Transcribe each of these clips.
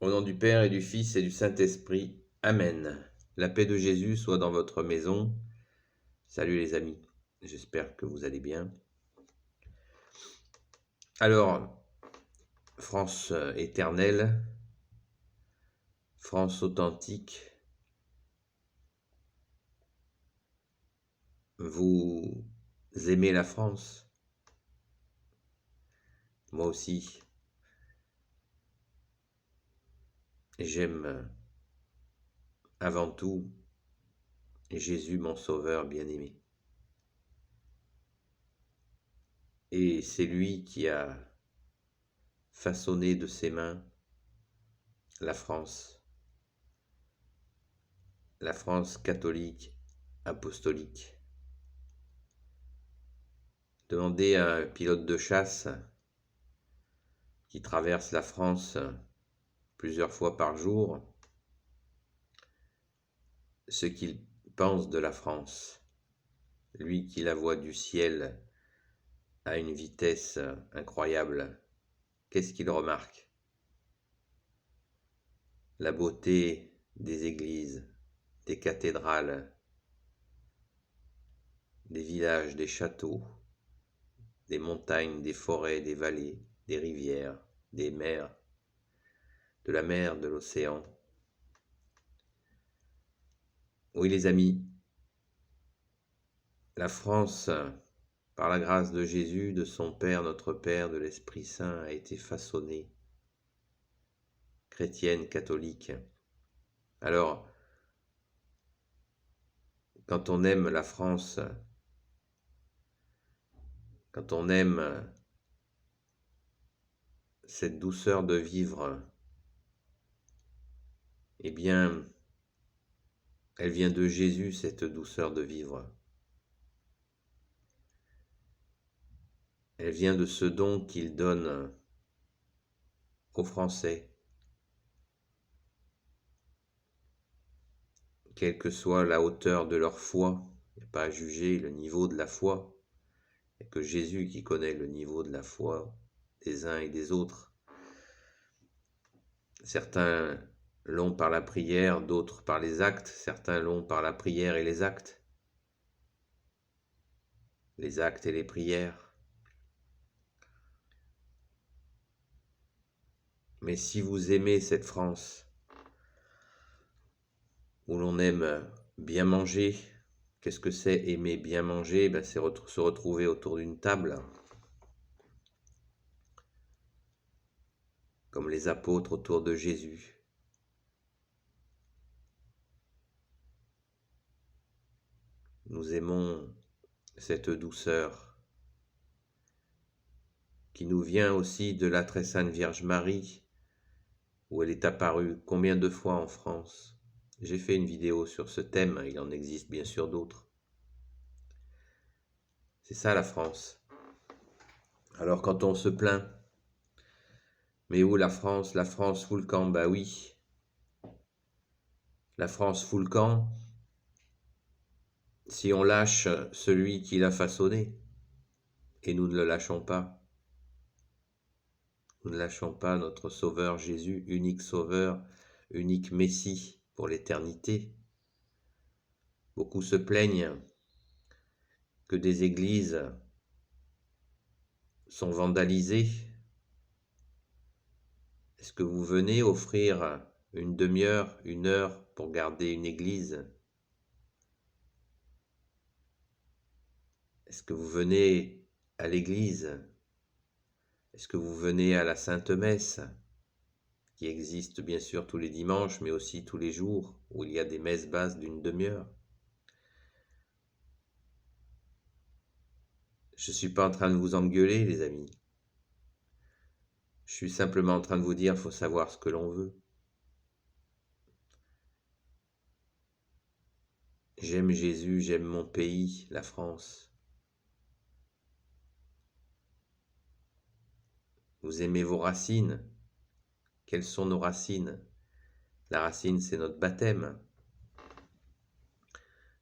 Au nom du Père et du Fils et du Saint-Esprit. Amen. La paix de Jésus soit dans votre maison. Salut les amis, j'espère que vous allez bien. Alors, France éternelle, France authentique, vous aimez la France? Moi aussi, j'aime avant tout Jésus, mon Sauveur bien-aimé. Et c'est lui qui a façonné de ses mains la France catholique, apostolique. Demandez à un pilote de chasse qui traverse la France plusieurs fois par jour ce qu'il pense de la France. Lui qui la voit du ciel à une vitesse incroyable, qu'est-ce qu'il remarque? La beauté des églises, des cathédrales, des villages, des châteaux, des montagnes, des forêts, des vallées, des rivières, des mers, de la mer, de l'océan. Oui les amis, la France, par la grâce de Jésus, de son Père, notre Père, de l'Esprit Saint, a été façonnée, chrétienne, catholique. Alors, quand on aime la France, quand on aime cette douceur de vivre, eh bien, elle vient de Jésus, cette douceur de vivre. Elle vient de ce don qu'il donne aux Français, quelle que soit la hauteur de leur foi. Il n'y a pas à juger le niveau de la foi. Il n'y a que Jésus qui connaît le niveau de la foi des uns et des autres. Certains l'ont par la prière, d'autres par les actes. Certains l'ont par la prière et les actes. Les actes et les prières. Mais si vous aimez cette France, où l'on aime bien manger, qu'est-ce que c'est aimer bien manger? C'est se retrouver autour d'une table, comme les apôtres autour de Jésus. Nous aimons cette douceur qui nous vient aussi de la très sainte Vierge Marie, où elle est apparue combien de fois en France. J'ai fait une vidéo sur ce thème, il en existe bien sûr d'autres. C'est ça la France. Alors quand on se plaint, mais où la France? La France fout le camp, bah oui. La France fout le camp si on lâche celui qui l'a façonné, et nous ne le lâchons pas. Nous ne lâchons pas notre Sauveur Jésus, unique Sauveur, unique Messie pour l'éternité. Beaucoup se plaignent que des églises sont vandalisées. Est-ce que vous venez offrir une demi-heure, une heure pour garder une église? Est-ce que vous venez à l'église? Est-ce que vous venez à la Sainte Messe, qui existe bien sûr tous les dimanches, mais aussi tous les jours, où il y a des messes basses d'une demi-heure? Je ne suis pas en train de vous engueuler, les amis. Je suis simplement en train de vous dire qu'il faut savoir ce que l'on veut. J'aime Jésus, j'aime mon pays, la France. Vous aimez vos racines? Quelles sont nos racines? La racine, c'est notre baptême,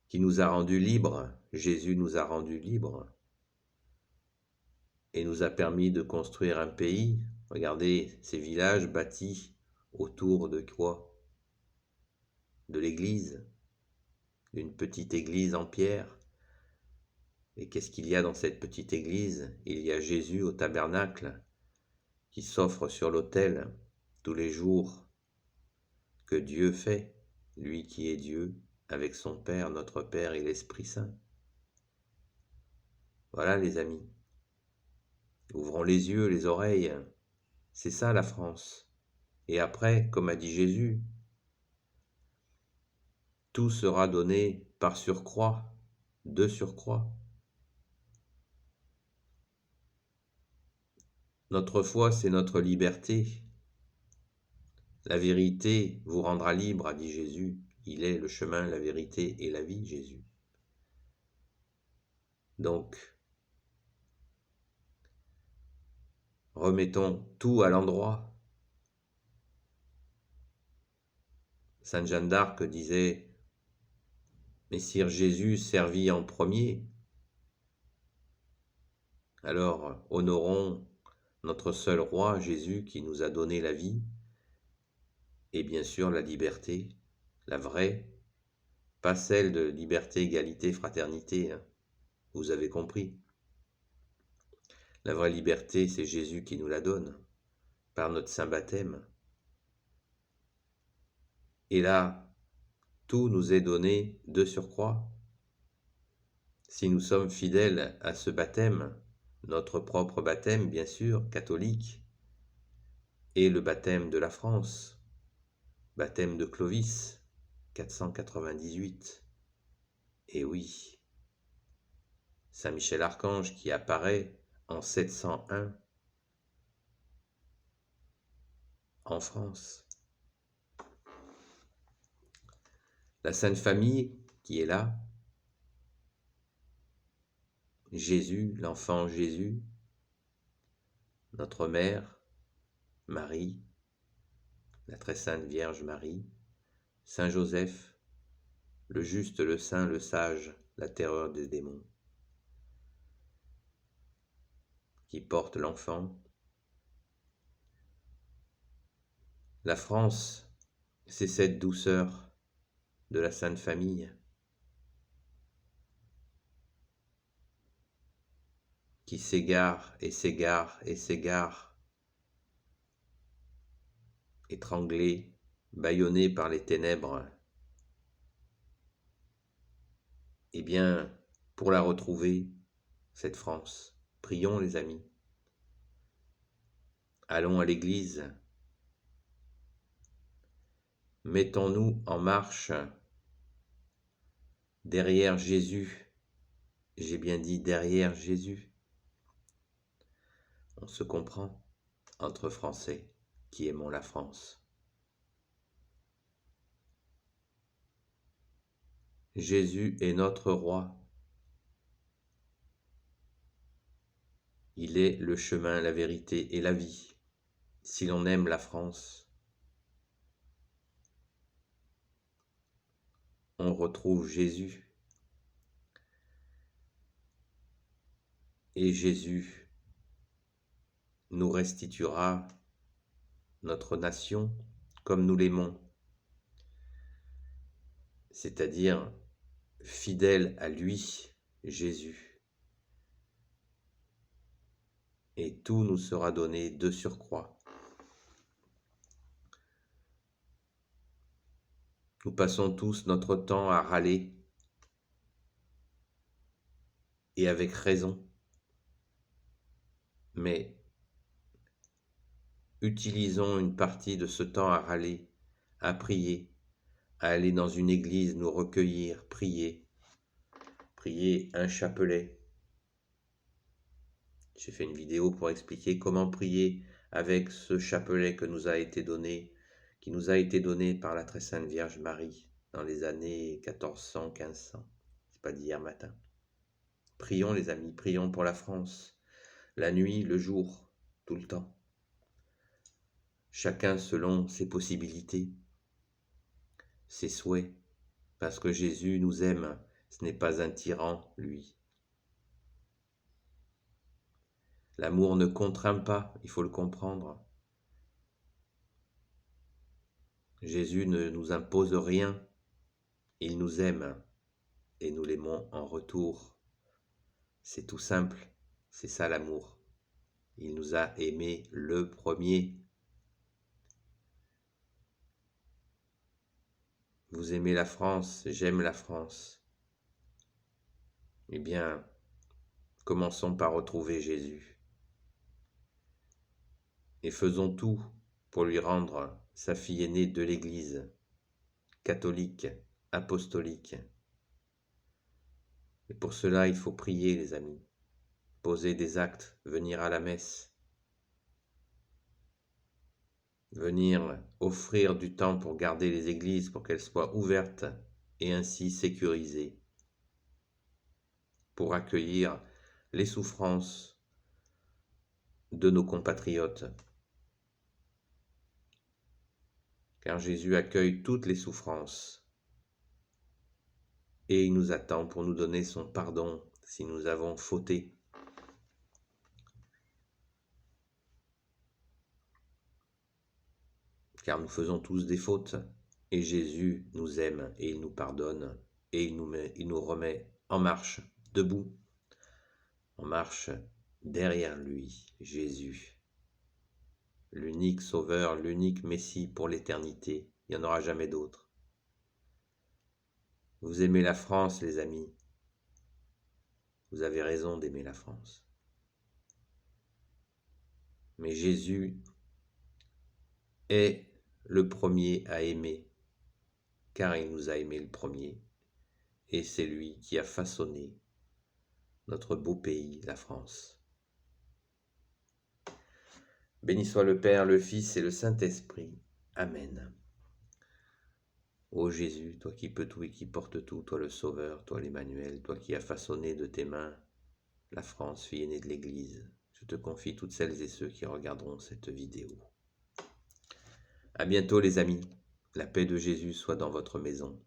qui nous a rendus libres. Jésus nous a rendus libres et nous a permis de construire un pays. Regardez ces villages bâtis autour de quoi? De l'église, d'une petite église en pierre. Et qu'est-ce qu'il y a dans cette petite église? Il y a Jésus au tabernacle qui s'offre sur l'autel tous les jours que Dieu fait, lui qui est Dieu, avec son Père, notre Père et l'Esprit Saint. Voilà les amis, ouvrons les yeux, les oreilles, c'est ça la France. Et après, comme a dit Jésus, tout sera donné par surcroît, de surcroît. Notre foi, c'est notre liberté. La vérité vous rendra libre, a dit Jésus. Il est le chemin, la vérité et la vie, Jésus. Donc, remettons tout à l'endroit. Sainte Jeanne d'Arc disait « Messire Jésus servit en premier ». Alors, honorons notre seul roi, Jésus, qui nous a donné la vie, et bien sûr la liberté, la vraie, pas celle de liberté, égalité, fraternité, hein. Vous avez compris. La vraie liberté, c'est Jésus qui nous la donne, par notre saint baptême. Et là, tout nous est donné de surcroît. Si nous sommes fidèles à ce baptême, notre propre baptême, bien sûr, catholique, et le baptême de la France, baptême de Clovis, 498. Et oui, Saint Michel Archange qui apparaît en 701 en France. La Sainte Famille qui est là, Jésus, l'enfant Jésus, notre mère, Marie, la très sainte Vierge Marie, Saint Joseph, le juste, le saint, le sage, la terreur des démons, qui porte l'enfant. La France, c'est cette douceur de la Sainte Famille qui s'égare et s'égare et s'égare, étranglée, bâillonnée par les ténèbres. Eh bien, pour la retrouver, cette France, prions les amis. Allons à l'église. Mettons-nous en marche derrière Jésus. J'ai bien dit derrière Jésus. On se comprend entre Français qui aimons la France. Jésus est notre roi. Il est le chemin, la vérité et la vie. Si l'on aime la France, on retrouve Jésus. Et Jésus nous restituera notre nation comme nous l'aimons, c'est-à-dire fidèle à lui, Jésus. Et tout nous sera donné de surcroît. Nous passons tous notre temps à râler, et avec raison. Mais utilisons une partie de ce temps à râler, à prier, à aller dans une église nous recueillir, prier un chapelet. J'ai fait une vidéo pour expliquer comment prier avec ce chapelet que nous a été donné, qui nous a été donné par la très sainte Vierge Marie dans les années 1400-1500. C'est pas d'hier matin. Prions les amis, prions pour la France, la nuit, le jour, tout le temps. Chacun selon ses possibilités, ses souhaits, parce que Jésus nous aime, ce n'est pas un tyran, lui. L'amour ne contraint pas, il faut le comprendre. Jésus ne nous impose rien, il nous aime et nous l'aimons en retour. C'est tout simple, c'est ça l'amour. Il nous a aimés le premier. Vous aimez la France, j'aime la France. Eh bien, commençons par retrouver Jésus. Et faisons tout pour lui rendre sa fille aînée de l'Église, catholique, apostolique. Et pour cela, il faut prier, les amis, poser des actes, venir à la messe, venir offrir du temps pour garder les églises, pour qu'elles soient ouvertes et ainsi sécurisées, pour accueillir les souffrances de nos compatriotes. Car Jésus accueille toutes les souffrances et il nous attend pour nous donner son pardon si nous avons fauté. Car nous faisons tous des fautes et Jésus nous aime et il nous pardonne et il nous remet en marche, debout, en marche derrière lui, Jésus, l'unique sauveur, l'unique Messie pour l'éternité. Il n'y en aura jamais d'autre. Vous aimez la France, les amis. Vous avez raison d'aimer la France. Mais Jésus est le premier à aimer, car il nous a aimés le premier, et c'est lui qui a façonné notre beau pays, la France. Béni soit le Père, le Fils et le Saint-Esprit. Amen. Ô Jésus, toi qui peux tout et qui portes tout, toi le Sauveur, toi l'Emmanuel, toi qui as façonné de tes mains la France, fille aînée de l'Église, je te confie toutes celles et ceux qui regarderont cette vidéo. À bientôt les amis, la paix de Jésus soit dans votre maison.